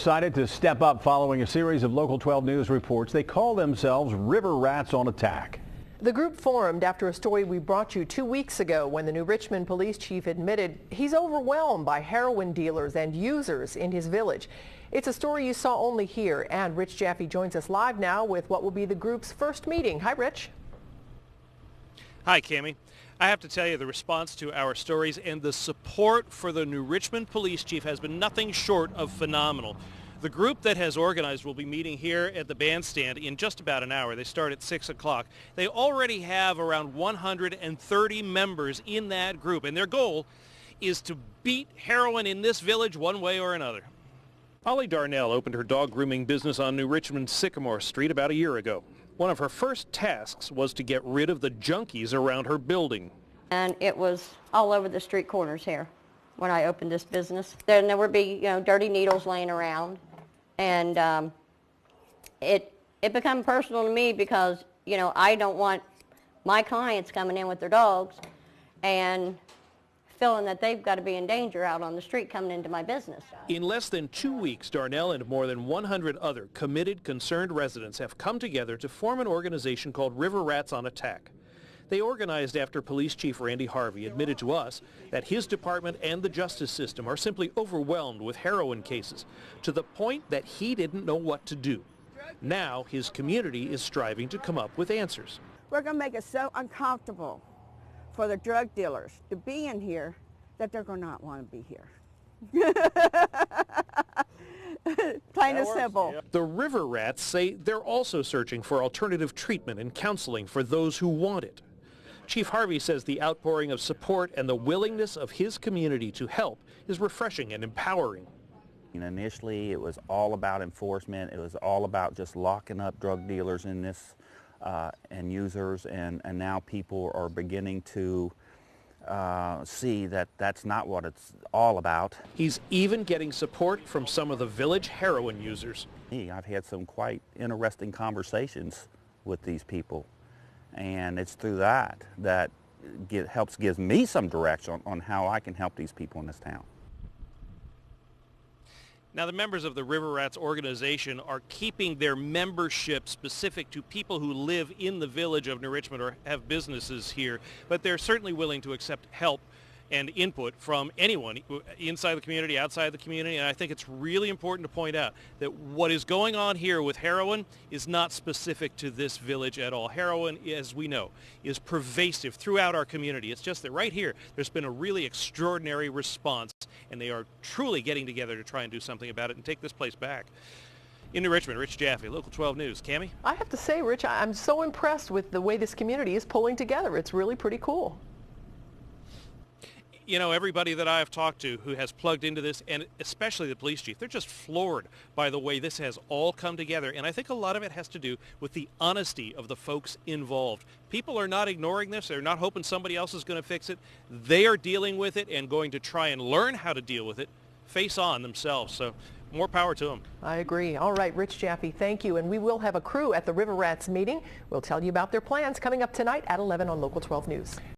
Decided to step up following a series of Local 12 News reports. They call themselves River Rats on Attack. The group formed after a story we brought you 2 weeks ago when the new Richmond police chief admitted he's overwhelmed by heroin dealers and users in his village. It's a story you saw only here, and Rich Jaffe joins us live now with what will be the group's first meeting. Hi, Rich. Hi, Cammie. I have to tell you, the response to our stories and the support for the new Richmond police chief has been nothing short of phenomenal. The group that has organized will be meeting here at the Bandstand in just about an hour. They start at 6 o'clock. They already have around 130 members in that group, and their goal is to beat heroin in this village one way or another. Ollie Darnell opened her dog grooming business on New Richmond's Sycamore Street about a year ago. One of her first tasks was to get rid of the junkies around her building. And it was all over the street corners here when I opened this business. Then there would be, dirty needles laying around. And it became personal to me because, I don't want my clients coming in with their dogs and feeling that they've got to be in danger out on the street coming into my business. In less than 2 weeks, Darnell and more than 100 other committed, concerned residents have come together to form an organization called River Rats on Attack. They organized after Police Chief Randy Harvey admitted to us that his department and the justice system are simply overwhelmed with heroin cases, to the point that he didn't know what to do. Now his community is striving to come up with answers. We're going to make it so uncomfortable for the drug dealers to be in here that they're going to not want to be here. Plain and simple. The River Rats say they're also searching for alternative treatment and counseling for those who want it. Chief Harvey says the outpouring of support and the willingness of his community to help is refreshing and empowering. Initially, it was all about enforcement. It was all about just locking up drug dealers in this and users, and now people are beginning to see that that's not what it's all about. He's even getting support from some of the village heroin users. I've had some quite interesting conversations with these people, and it's through that gives me some direction on how I can help these people in this town. Now, the members of the River Rats organization are keeping their membership specific to people who live in the village of New Richmond or have businesses here, but they're certainly willing to accept help and input from anyone inside the community, outside the community, and I think it's really important to point out that what is going on here with heroin is not specific to this village at all. Heroin, as we know, is pervasive throughout our community. It's just that right here, there's been a really extraordinary response, and they are truly getting together to try and do something about it and take this place back. In New Richmond, Rich Jaffe, Local 12 News. Cammie? I have to say, Rich, I'm so impressed with the way this community is pulling together. It's really pretty cool. Everybody that I have talked to who has plugged into this, and especially the police chief, they're just floored by the way this has all come together. And I think a lot of it has to do with the honesty of the folks involved. People are not ignoring this. They're not hoping somebody else is going to fix it. They are dealing with it and going to try and learn how to deal with it, face on themselves. So more power to them. I agree. All right, Rich Jaffe, thank you. And we will have a crew at the River Rats meeting. We'll tell you about their plans coming up tonight at 11 on Local 12 News.